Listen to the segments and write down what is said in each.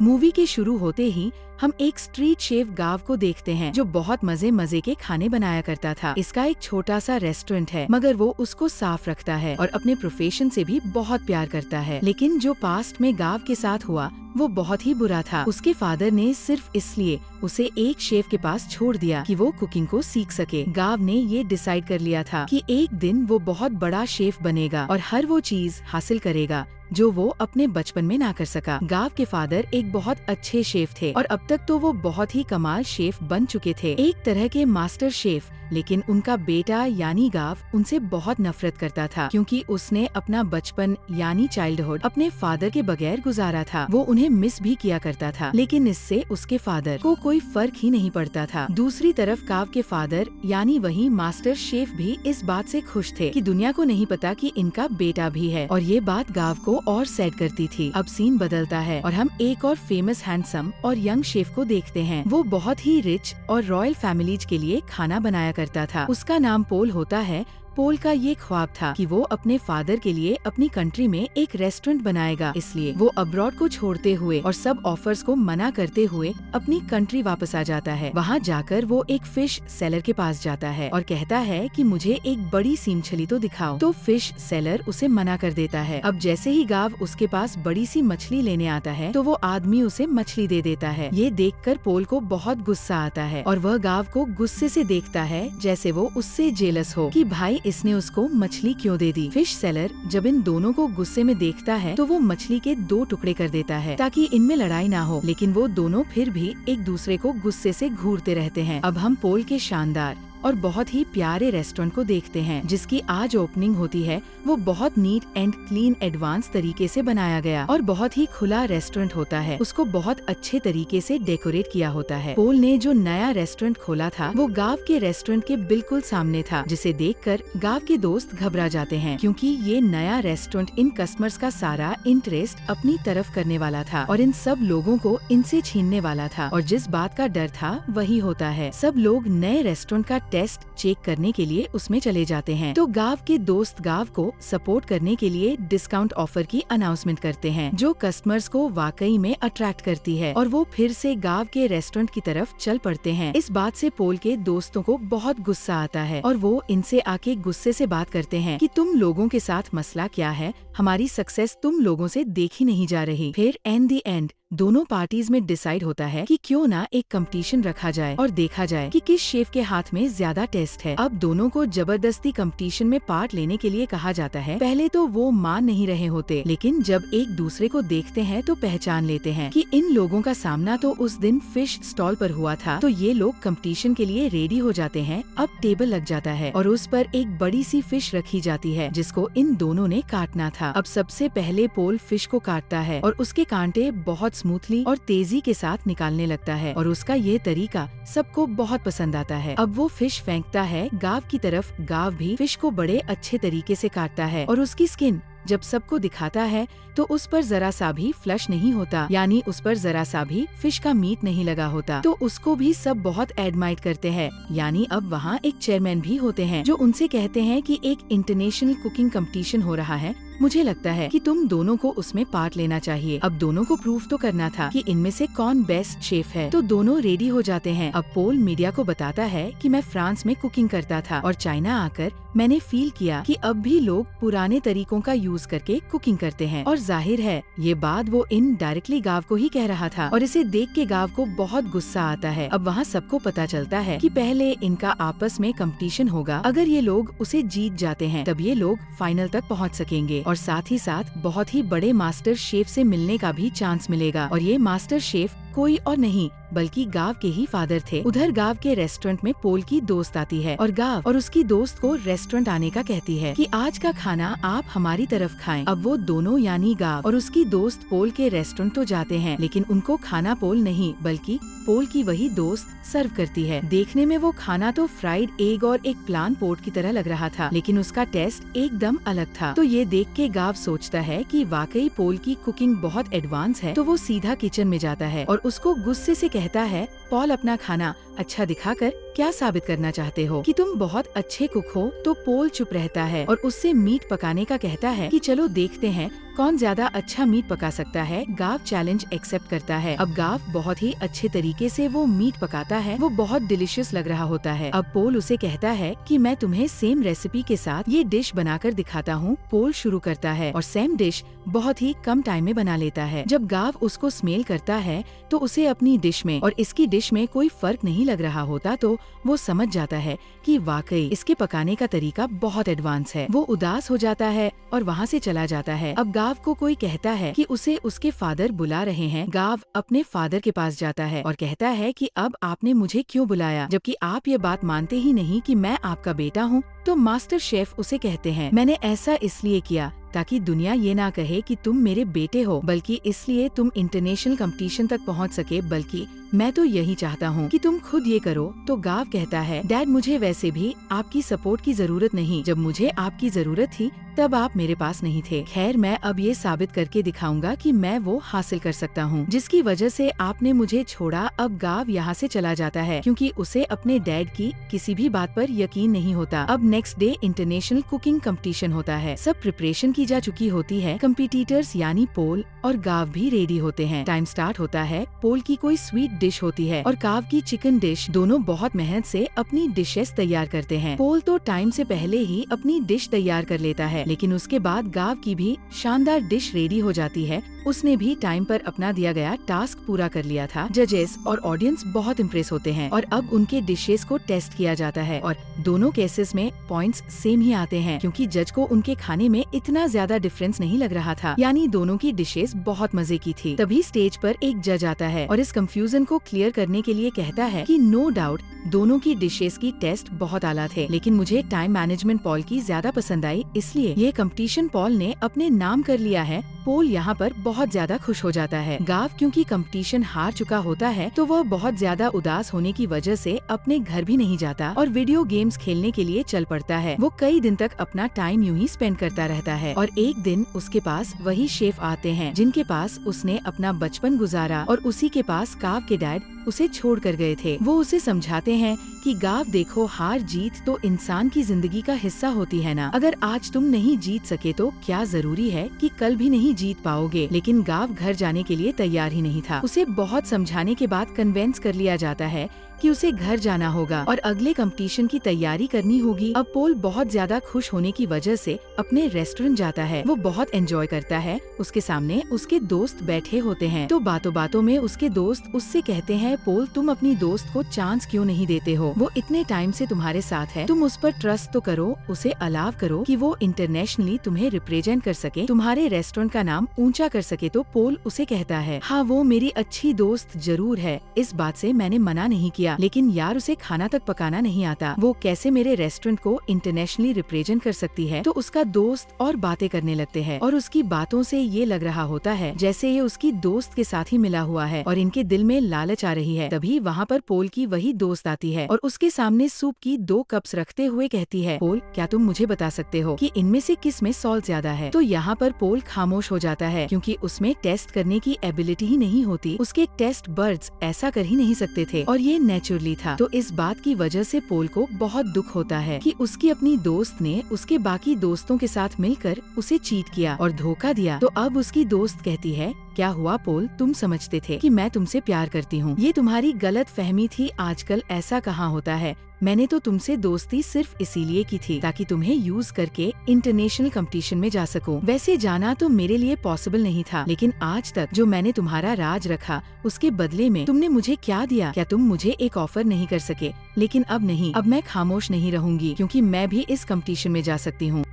Movie के शुरू होते ही हम एक स्ट्रीट शेफ गाव को देखते हैं जो बहुत मजे के खाने बनाया करता था। इसका एक छोटा सा रेस्टोरेंट है, मगर वो उसको साफ रखता है और अपने प्रोफेशन से भी बहुत प्यार करता है। लेकिन जो पास्ट में गाव के साथ हुआ वो बहुत ही बुरा था। उसके फादर ने सिर्फ इसलिए उसे एक शेफ के पास छोड़ दिया कि वो कुकिंग को सीख सके। गाव ने ये डिसाइड कर लिया था कि एक दिन वो बहुत बड़ा शेफ बनेगा और हर वो चीज हासिल करेगा जो वो अपने बचपन में ना कर सका। गाव के फादर एक बहुत अच्छे शेफ थे और अब तक तो वो बहुत ही कमाल शेफ बन चुके थे, एक तरह के मास्टर शेफ। लेकिन उनका बेटा यानी गाव उनसे बहुत नफरत करता था, क्योंकि उसने अपना बचपन यानी चाइल्डहुड अपने फादर के बगैर गुजारा था। वो उन्हें मिस भी किया करता था, लेकिन इससे उसके फादर को कोई फर्क ही नहीं पड़ता था। दूसरी तरफ गाव के फादर यानी वही मास्टर शेफ भी इस बात से खुश थे कि दुनिया को नहीं पता कि इनका बेटा भी है, और ये बात गाव को और सैड करती थी। अब सीन बदलता है और हम एक और फेमस हैंडसम और यंग शेफ को देखते हैं। वो बहुत ही रिच और रॉयल फैमिलीज के लिए खाना बनाया करता था। उसका नाम पोल होता है। पोल का ये ख्वाब था कि वो अपने फादर के लिए अपनी कंट्री में एक रेस्टोरेंट बनाएगा, इसलिए वो अब्रॉड को छोड़ते हुए और सब ऑफर्स को मना करते हुए अपनी कंट्री वापस आ जाता है। वहाँ जाकर वो एक फिश सेलर के पास जाता है और कहता है कि मुझे एक बड़ी सी मछली तो दिखाओ। तो फिश सेलर उसे मना कर देता है। अब जैसे ही गाव उसके पास बड़ी सी मछली लेने आता है तो वो आदमी उसे मछली दे देता है। ये देखकर पोल को बहुत गुस्सा आता है और वह गाव को गुस्से से देखता है जैसे वो उससे जेलस हो कि भाई इसने उसको मछली क्यों दे दी। फिश सेलर जब इन दोनों को गुस्से में देखता है तो वो मछली के 2 टुकड़े कर देता है ताकि इनमें लड़ाई ना हो, लेकिन वो दोनों फिर भी एक दूसरे को गुस्से से घूरते रहते हैं। अब हम पोल के शानदार और बहुत ही प्यारे रेस्टोरेंट को देखते हैं जिसकी आज ओपनिंग होती है। वो बहुत नीट एंड क्लीन एडवांस तरीके से बनाया गया और बहुत ही खुला रेस्टोरेंट होता है। उसको बहुत अच्छे तरीके से डेकोरेट किया होता है। पोल ने जो नया रेस्टोरेंट खोला था वो गाव के रेस्टोरेंट के बिल्कुल सामने था, जिसे देखकर गाव के दोस्त घबरा जाते हैं, क्योंकि ये नया रेस्टोरेंट इन कस्टमर्स का सारा इंटरेस्ट अपनी तरफ करने वाला था और इन सब लोगों को इनसे छीनने वाला था। और जिस बात का डर था वही होता है। सब लोग नए रेस्टोरेंट का टेस्ट चेक करने के लिए उसमें चले जाते हैं। तो गाव के दोस्त गाव को सपोर्ट करने के लिए डिस्काउंट ऑफर की अनाउंसमेंट करते हैं, जो कस्टमर्स को वाकई में अट्रैक्ट करती है, और वो फिर से गाव के रेस्टोरेंट की तरफ चल पड़ते हैं। इस बात से पोल के दोस्तों को बहुत गुस्सा आता है और वो इनसे आके गुस्से से बात करते हैं कि तुम लोगों के साथ मसला क्या है, हमारी सक्सेस तुम लोगों से देखी नहीं जा रही। फिर एंड द एंड दोनों पार्टीज में डिसाइड होता है कि क्यों ना एक कंपटीशन रखा जाए और देखा जाए कि किस शेफ के हाथ में ज्यादा टेस्ट है। अब दोनों को जबरदस्ती कंपटीशन में पार्ट लेने के लिए कहा जाता है। पहले तो वो मान नहीं रहे होते, लेकिन जब एक दूसरे को देखते हैं तो पहचान लेते हैं कि इन लोगों का सामना तो उस दिन फिश स्टॉल पर हुआ था। तो ये लोग कंपटीशन के लिए रेडी हो जाते हैं। अब टेबल लग जाता है और उस पर एक बड़ी सी फिश रखी जाती है जिसको इन दोनों ने काटना था। अब सबसे पहले पोल फिश को काटता है और उसके कांटे बहुत स्मूथली और तेजी के साथ निकालने लगता है और उसका ये तरीका सबको बहुत पसंद आता है। अब वो फिश फेंकता है गाव की तरफ। गाव भी फिश को बड़े अच्छे तरीके से काटता है और उसकी स्किन जब सबको दिखाता है तो उस पर जरा सा भी फ्लश नहीं होता, यानी उस पर जरा सा भी फिश का मीट नहीं लगा होता। तो उसको भी सब बहुत एडमायर करते हैं। यानी अब वहाँ एक चेयरमैन भी होते हैं जो उनसे कहते हैं कि एक इंटरनेशनल कुकिंग कंपटीशन हो रहा है, मुझे लगता है कि तुम दोनों को उसमें पार्ट लेना चाहिए। अब दोनों को प्रूफ तो करना था कि इनमें से कौन बेस्ट शेफ है। तो दोनों रेडी हो जाते हैं। अब पोल मीडिया को बताता है कि मैं फ्रांस में कुकिंग करता था और चाइना आकर मैंने फील किया कि अब भी लोग पुराने तरीकों का यूज करके कुकिंग करते हैं। और जाहिर है ये बात वो इनडायरेक्टली गाव को ही कह रहा था और इसे देख के गाव को बहुत गुस्सा आता है। अब वहाँ सबको पता चलता है कि पहले इनका आपस में कंपटीशन होगा। अगर ये लोग उसे जीत जाते हैं तब ये लोग फाइनल तक पहुँच सकेंगे और साथ ही साथ बहुत ही बड़े मास्टर शेफ से मिलने का भी चांस मिलेगा। और ये मास्टर शेफ कोई और नहीं बल्कि गाव के ही फादर थे। उधर गाव के रेस्टोरेंट में पोल की दोस्त आती है और गाव और उसकी दोस्त को रेस्टोरेंट आने का कहती है कि आज का खाना आप हमारी तरफ खाएं। अब वो दोनों यानी गाव और उसकी दोस्त पोल के रेस्टोरेंट तो जाते हैं, लेकिन उनको खाना पोल नहीं बल्कि पोल की वही दोस्त सर्व करती है। देखने में वो खाना तो फ्राइड एग और एक प्लान पोर्ट की तरह लग रहा था, लेकिन उसका टेस्ट एकदम अलग था। तो ये देख के गाव सोचता है कि वाकई पोल की कुकिंग बहुत एडवांस है। तो वो सीधा किचन में जाता है और उसको गुस्से से कहता है, पॉल अपना खाना अच्छा दिखाकर क्या साबित करना चाहते हो कि तुम बहुत अच्छे कुक हो। तो पोल चुप रहता है और उससे मीट पकाने का कहता है कि चलो देखते हैं कौन ज्यादा अच्छा मीट पका सकता है। गाव चैलेंज एक्सेप्ट करता है। अब गाव बहुत ही अच्छे तरीके से वो मीट पकाता है, वो बहुत डिलीशियस लग रहा होता है। अब पोल उसे कहता है कि मैं तुम्हें सेम रेसिपी के साथ ये डिश बनाकर दिखाता हूँ। पोल शुरू करता है और सेम डिश बहुत ही कम टाइम में बना लेता है। जब गाव उसको स्मेल करता है तो उसे अपनी डिश में और इसकी डिश में कोई फर्क नहीं लग रहा होता, तो वो समझ जाता है कि वाकई इसके पकाने का तरीका बहुत एडवांस है। वो उदास हो जाता है और वहाँ से चला जाता है। अब गाव को कोई कहता है कि उसे उसके फादर बुला रहे हैं। गाव अपने फादर के पास जाता है और कहता है कि अब आपने मुझे क्यों बुलाया, जबकि आप ये बात मानते ही नहीं कि मैं आपका बेटा हूँ। तो मास्टर शेफ उसे कहते हैं, मैंने ऐसा इसलिए किया ताकि दुनिया ये ना कहे कि तुम मेरे बेटे हो, बल्कि इसलिए तुम इंटरनेशनल कंपटीशन तक पहुंच सके, बल्कि मैं तो यही चाहता हूँ कि तुम खुद ये करो। तो गाव कहता है, डैड मुझे वैसे भी आपकी सपोर्ट की जरूरत नहीं, जब मुझे आपकी जरूरत थी तब आप मेरे पास नहीं थे। खैर मैं अब ये साबित करके दिखाऊंगा कि मैं वो हासिल कर सकता हूँ जिसकी वजह से आपने मुझे छोड़ा। अब गाव यहाँ से चला जाता है क्योंकि उसे अपने डैड की किसी भी बात पर यकीन नहीं होता। अब next day international cooking competition होता है। सब प्रिपरेशन की जा चुकी होती है। कंपटीटर्स यानी पोल और गाव भी रेडी होते हैं। टाइम स्टार्ट होता है। पोल की कोई स्वीट डिश होती है और गाव की चिकन डिश। दोनों बहुत मेहनत से अपनी डिशेस तैयार करते हैं। पोल तो टाइम से पहले ही अपनी डिश तैयार कर लेता है, लेकिन उसके बाद गाव की भी शानदार डिश रेडी हो जाती है। उसने भी टाइम पर अपना दिया गया टास्क पूरा कर लिया था। जजेस और ऑडियंस बहुत इम्प्रेस होते हैं और अब उनके डिशेस को टेस्ट किया जाता है और दोनों केसेस में पॉइंट्स सेम ही आते हैं क्योंकि जज को उनके खाने में इतना ज्यादा डिफरेंस नहीं लग रहा था, यानी दोनों की डिशेस बहुत मजे की थी। तभी स्टेज पर एक जज आता है और इस कंफ्यूजन को क्लियर करने के लिए कहता है कि नो डाउट दोनों की डिशेस की टेस्ट बहुत आला थे, लेकिन मुझे टाइम मैनेजमेंट पॉल की ज्यादा पसंद आई, इसलिए ये कंपटीशन पॉल ने अपने नाम कर लिया है। पोल यहाँ पर बहुत ज्यादा खुश हो जाता है। गाव क्योंकि कंपटीशन हार चुका होता है तो वह बहुत ज्यादा उदास होने की वजह से अपने घर भी नहीं जाता और वीडियो गेम्स खेलने के लिए चल पड़ता है। वो कई दिन तक अपना टाइम यूं ही स्पेंड करता रहता है और एक दिन उसके पास वही शेफ आते हैं जिनके पास उसने अपना बचपन गुजारा और उसी के पास गाव के डैड उसे छोड़ कर गए थे। वो उसे समझाते हैं कि गाव देखो, हार जीत तो इंसान की जिंदगी का हिस्सा होती है ना। अगर आज तुम नहीं जीत सके तो क्या जरूरी है कि कल भी नहीं जीत पाओगे। लेकिन गाव घर जाने के लिए तैयार ही नहीं था। उसे बहुत समझाने के बाद कन्वेंस कर लिया जाता है कि उसे घर जाना होगा और अगले कंपटीशन की तैयारी करनी होगी। अब पोल बहुत ज्यादा खुश होने की वजह से अपने रेस्टोरेंट जाता है। वो बहुत एंजॉय करता है। उसके सामने उसके दोस्त बैठे होते हैं तो बातों बातों में उसके दोस्त उससे कहते हैं, पोल तुम अपनी दोस्त को चांस क्यों नहीं देते हो? वो इतने टाइम से तुम्हारे साथ है, तुम उस पर ट्रस्ट तो करो, उसे अलाव करो कि वो इंटरनेशनली तुम्हें रिप्रेजेंट कर सके, तुम्हारे रेस्टोरेंट का नाम ऊंचा कर सके। तो पोल उसे कहता है, हाँ वो मेरी अच्छी दोस्त जरूर है, इस बात से मैंने मना नहीं किया, लेकिन यार उसे खाना तक पकाना नहीं आता, वो कैसे मेरे रेस्टोरेंट को इंटरनेशनली रिप्रेजेंट कर सकती है? तो उसका दोस्त और बातें करने लगते हैं और उसकी बातों से ये लग रहा होता है जैसे ये उसकी दोस्त के साथ ही मिला हुआ है और इनके दिल में लालच आ रही है। तभी वहाँ पर पोल की वही दोस्त आती है और उसके सामने सूप की 2 कप्स रखते हुए कहती है, पोल क्या तुम मुझे बता सकते हो कि इनमें से किस में सॉल्ट ज्यादा है? तो यहाँ पर पोल खामोश हो जाता है क्योंकि उसमें टेस्ट करने की एबिलिटी ही नहीं होती, उसके टेस्ट बर्ड्स ऐसा कर ही नहीं सकते थे और ये नेचुरली था। तो इस बात की वजह से पोल को बहुत दुख होता है कि उसकी अपनी दोस्त ने उसके बाकी दोस्तों के साथ मिलकर उसे चीट किया और धोखा दिया। तो अब उसकी दोस्त कहती है, क्या हुआ पोल, तुम समझते थे कि मैं तुमसे प्यार करती हूँ, ये तुम्हारी गलत फहमी थी, आजकल ऐसा कहाँ होता है। मैंने तो तुमसे दोस्ती सिर्फ इसीलिए की थी ताकि तुम्हें यूज करके इंटरनेशनल कंपटीशन में जा सकूं। वैसे जाना तो मेरे लिए पॉसिबल नहीं था, लेकिन आज तक जो मैंने तुम्हारा राज रखा उसके बदले में तुमने मुझे क्या दिया? क्या तुम मुझे एक ऑफर नहीं कर सके? लेकिन अब नहीं, अब मैं खामोश नहीं रहूंगी क्योंकि मैं भी इस कंपटीशन में जा सकती हूँ।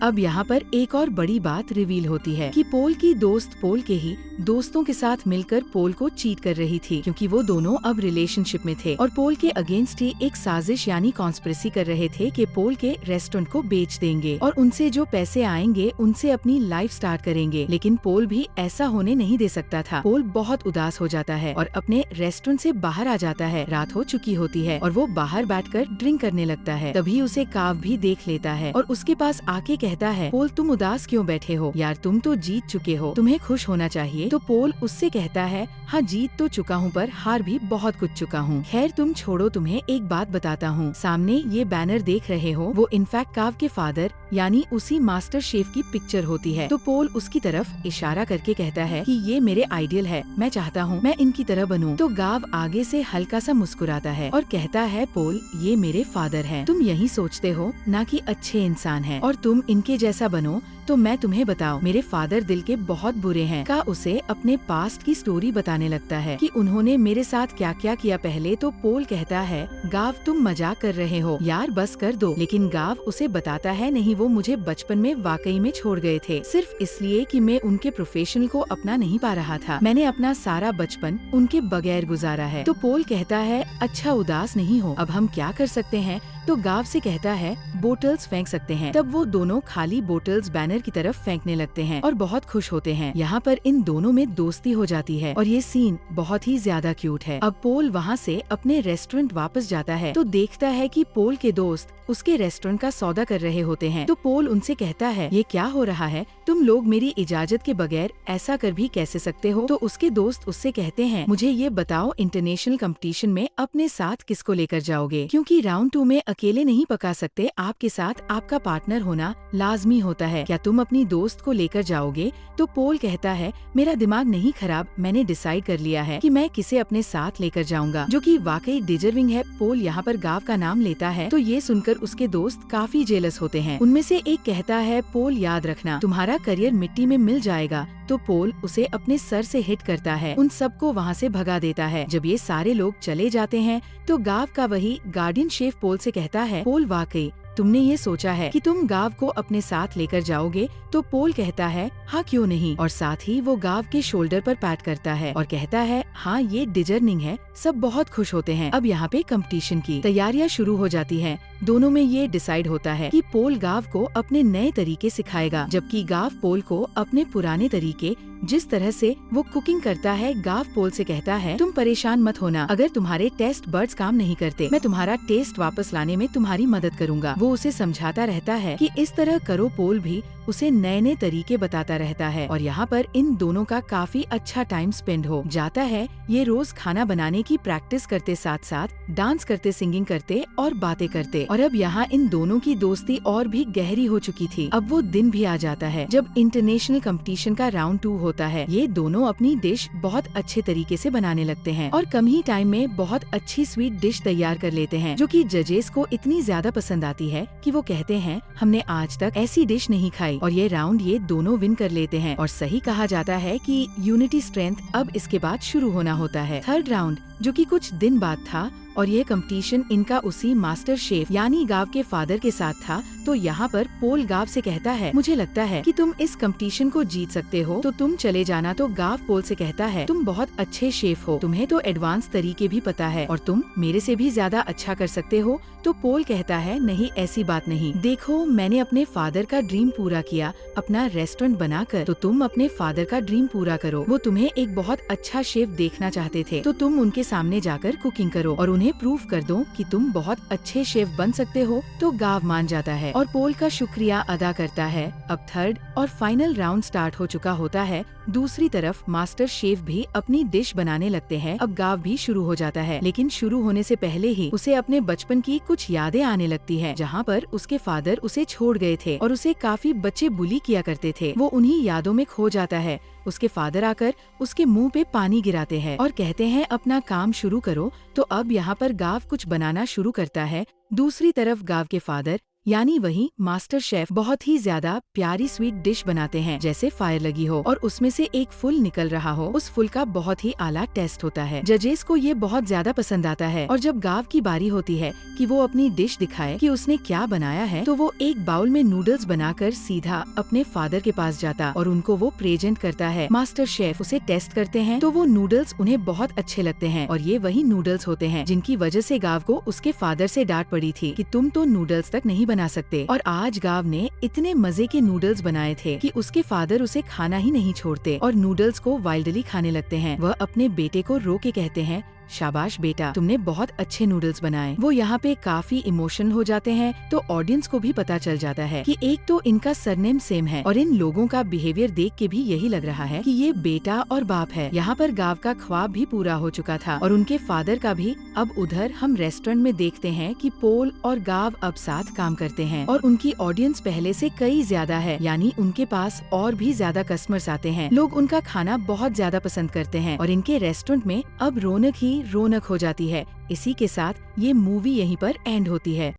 अब यहाँ पर एक और बड़ी बात रिवील होती है कि पोल की दोस्त पोल के ही दोस्तों के साथ मिलकर पोल को चीट कर रही थी क्योंकि वो दोनों अब रिलेशनशिप में थे और पोल के अगेंस्ट ही एक साजिश यानी कॉन्स्पिरेसी कर रहे थे कि पोल के रेस्टोरेंट को बेच देंगे और उनसे जो पैसे आएंगे उनसे अपनी लाइफ स्टार्ट करेंगे। लेकिन पोल भी ऐसा होने नहीं दे सकता था। पोल बहुत उदास हो जाता है और अपने रेस्टोरेंट से बाहर आ जाता है। रात हो चुकी होती है और वो बाहर बैठकर ड्रिंक करने लगता है। तभी उसे काव भी देख लेता है और उसके पास आके कहता है, पोल तुम उदास क्यों बैठे हो यार, तुम तो जीत चुके हो, तुम्हें खुश होना चाहिए। तो पोल उससे कहता है, हाँ जीत तो चुका हूँ पर हार भी बहुत कुछ चुका हूँ। खैर तुम छोड़ो, तुम्हें एक बात बताता हूँ। सामने ये बैनर देख रहे हो, वो इनफैक्ट काव के फादर यानी उसी मास्टर शेफ की पिक्चर होती है। तो पोल उसकी तरफ इशारा करके कहता है कि ये मेरे आइडियल है, मैं चाहता हूँ मैं इनकी तरह बनूं। तो गाव आगे से हल्का सा मुस्कुराता है और कहता है, पोल ये मेरे फादर हैं, तुम यही सोचते हो ना कि अच्छे इंसान हैं और तुम इनके जैसा बनो। तो मैं तुम्हें बताऊं, मेरे फादर दिल के बहुत बुरे हैं। का उसे अपने पास्ट की स्टोरी बताने लगता है कि उन्होंने मेरे साथ क्या क्या किया पहले। तो पोल कहता है, गाव तुम मजाक कर रहे हो यार, बस कर दो। लेकिन गाव उसे बताता है, नहीं वो मुझे बचपन में वाकई में छोड़ गए थे, सिर्फ इसलिए कि मैं उनके प्रोफेशन को अपना नहीं पा रहा था। मैंने अपना सारा बचपन उनके बगैर गुजारा है। तो पोल कहता है, अच्छा उदास नहीं हो, अब हम क्या कर सकते हैं। तो गाव से कहता है, बोटल्स फेंक सकते हैं। तब वो दोनों खाली बोटल्स बैनर की तरफ फेंकने लगते हैं और बहुत खुश होते हैं। यहाँ पर इन दोनों में दोस्ती हो जाती है और ये सीन बहुत ही ज्यादा क्यूट है। अब पोल वहाँ से अपने रेस्टोरेंट वापस जाता है तो देखता है कि पोल के दोस्त उसके रेस्टोरेंट का सौदा कर रहे होते हैं। तो पोल उनसे कहता है, ये क्या हो रहा है, तुम लोग मेरी इजाजत के बगैर ऐसा कर भी कैसे सकते हो। तो उसके दोस्त उससे कहते हैं, मुझे ये बताओ इंटरनेशनल कंपटीशन में अपने साथ किसको लेकर जाओगे, क्योंकि राउंड 2 में अकेले नहीं पका सकते, आपके साथ आपका पार्टनर होना लाजमी होता है। क्या तुम अपनी दोस्त को लेकर जाओगे। तो पोल कहता है, मेरा दिमाग नहीं खराब, मैंने डिसाइड कर लिया है कि मैं किसे अपने साथ लेकर जाऊंगा, जो कि वाकई डिजर्विंग है। पोल यहाँ पर गाव का नाम लेता है तो ये सुनकर उसके दोस्त काफी जेलस होते हैं। उनमें से एक कहता है, पोल याद रखना तुम्हारा करियर मिट्टी में मिल जाएगा। तो पोल उसे अपने सर से हिट करता है, उन सबको वहाँ से भगा देता है। जब ये सारे लोग चले जाते हैं तो गाव का वही गार्डियन शेफ पोल से कहता है, पोल वाकई तुमने ये सोचा है कि तुम गाव को अपने साथ लेकर जाओगे। तो पोल कहता है, हाँ क्यों नहीं, और साथ ही वो गाव के शोल्डर पर पैट करता है और कहता है, हाँ ये डिजर्निंग है। सब बहुत खुश होते हैं। अब यहाँ पे कंपटीशन की तैयारियां शुरू हो जाती हैं। दोनों में ये डिसाइड होता है कि पोल गाव को अपने नए तरीके सिखाएगा, जबकि गाव पोल को अपने पुराने तरीके, जिस तरह से वो कुकिंग करता है। गाव पोल से कहता है, तुम परेशान मत होना, अगर तुम्हारे टेस्ट बर्ड्स काम नहीं करते, मैं तुम्हारा टेस्ट वापस लाने में तुम्हारी मदद करूंगा। वो उसे समझाता रहता है कि इस तरह करो। पोल भी उसे नए नए तरीके बताता रहता है और यहाँ पर इन दोनों का काफी अच्छा टाइम स्पेंड हो जाता है। ये रोज खाना बनाने की प्रैक्टिस करते, साथ साथ डांस करते, सिंगिंग करते और बातें करते। और अब यहाँ इन दोनों की दोस्ती और भी गहरी हो चुकी थी। अब वो दिन भी आ जाता है जब इंटरनेशनल कंपटीशन का राउंड 2 होता है। ये दोनों अपनी डिश बहुत अच्छे तरीके से बनाने लगते हैं और कम ही टाइम में बहुत अच्छी स्वीट डिश तैयार कर लेते हैं, जो कि जजेस को इतनी ज्यादा पसंद आती है कि वो कहते हैं, हमने आज तक ऐसी डिश नहीं खाई। और ये राउंड ये दोनों विन कर लेते हैं और सही कहा जाता है कि यूनिटी स्ट्रेंथ अब इसके बाद शुरू होना होता है। थर्ड राउंड जो कि कुछ दिन बाद था और यह कंपटीशन इनका उसी मास्टर शेफ यानी गाव के फादर के साथ था। तो यहाँ पर पोल गाव से कहता है, मुझे लगता है कि तुम इस कंपटीशन को जीत सकते हो, तो तुम चले जाना। तो गाव पोल से कहता है, तुम बहुत अच्छे शेफ हो, तुम्हें तो एडवांस तरीके भी पता है और तुम मेरे से भी ज्यादा अच्छा कर सकते हो। तो पोल कहता है, नहीं ऐसी बात नहीं, देखो मैंने अपने फादर का ड्रीम पूरा किया अपना रेस्टोरेंट बनाकर, तो तुम अपने फादर का ड्रीम पूरा करो। वो तुम्हें एक बहुत अच्छा शेफ देखना चाहते थे, तो तुम उनके सामने जाकर कुकिंग करो और उन्हें प्रूव कर दो कि तुम बहुत अच्छे शेफ बन सकते हो। तो गाव मान जाता है और पोल का शुक्रिया अदा करता है। अब थर्ड और फाइनल राउंड स्टार्ट हो चुका होता है। दूसरी तरफ मास्टर शेफ भी अपनी डिश बनाने लगते हैं। अब गाव भी शुरू हो जाता है, लेकिन शुरू होने से पहले ही उसे अपने बचपन की कुछ यादें आने लगती है, जहाँ पर उसके फादर उसे छोड़ गए थे और उसे काफी बच्चे बुली किया करते थे। वो उन्हीं यादों में खो जाता है। उसके फादर आकर उसके मुंह पे पानी गिराते हैं और कहते हैं, अपना काम शुरू करो। तो अब यहाँ पर गाव कुछ बनाना शुरू करता है। दूसरी तरफ गाव के फादर यानी वही मास्टर शेफ बहुत ही ज्यादा प्यारी स्वीट डिश बनाते हैं, जैसे फायर लगी हो और उसमें से एक फूल निकल रहा हो। उस फूल का बहुत ही आला टेस्ट होता है। जजेस को ये बहुत ज्यादा पसंद आता है और जब गाव की बारी होती है कि वो अपनी डिश दिखाए कि उसने क्या बनाया है, तो वो एक बाउल में नूडल्स बनाकर सीधा अपने फादर के पास जाता और उनको वो प्रेजेंट करता है। मास्टर शेफ उसे टेस्ट करते हैं तो वो नूडल्स उन्हें बहुत अच्छे लगते हैं और ये वही नूडल्स होते हैं जिनकी वजह से गाव को उसके फादर से डांट पड़ी थी कि तुम तो नूडल्स तक नहीं बना सकते। और आज गाव ने इतने मजे के नूडल्स बनाए थे कि उसके फादर उसे खाना ही नहीं छोड़ते और नूडल्स को वाइल्डली खाने लगते हैं। वह अपने बेटे को रो के कहते हैं, शाबाश बेटा, तुमने बहुत अच्छे नूडल्स बनाए। वो यहाँ पे काफी इमोशनल हो जाते हैं, तो ऑडियंस को भी पता चल जाता है कि एक तो इनका सरनेम सेम है और इन लोगों का बिहेवियर देख के भी यही लग रहा है कि ये बेटा और बाप है। यहाँ पर गाव का ख्वाब भी पूरा हो चुका था और उनके फादर का भी। अब उधर हम रेस्टोरेंट में देखते हैं कि पोल और गाव अब साथ काम करते हैं और उनकी ऑडियंस पहले से कई ज्यादा है, यानी उनके पास और भी ज्यादा कस्टमर्स आते हैं। लोग उनका खाना बहुत ज्यादा पसंद करते हैं और इनके रेस्टोरेंट में अब रौनक ही रौनक हो जाती है। इसी के साथ ये मूवी यहीं पर एंड होती है।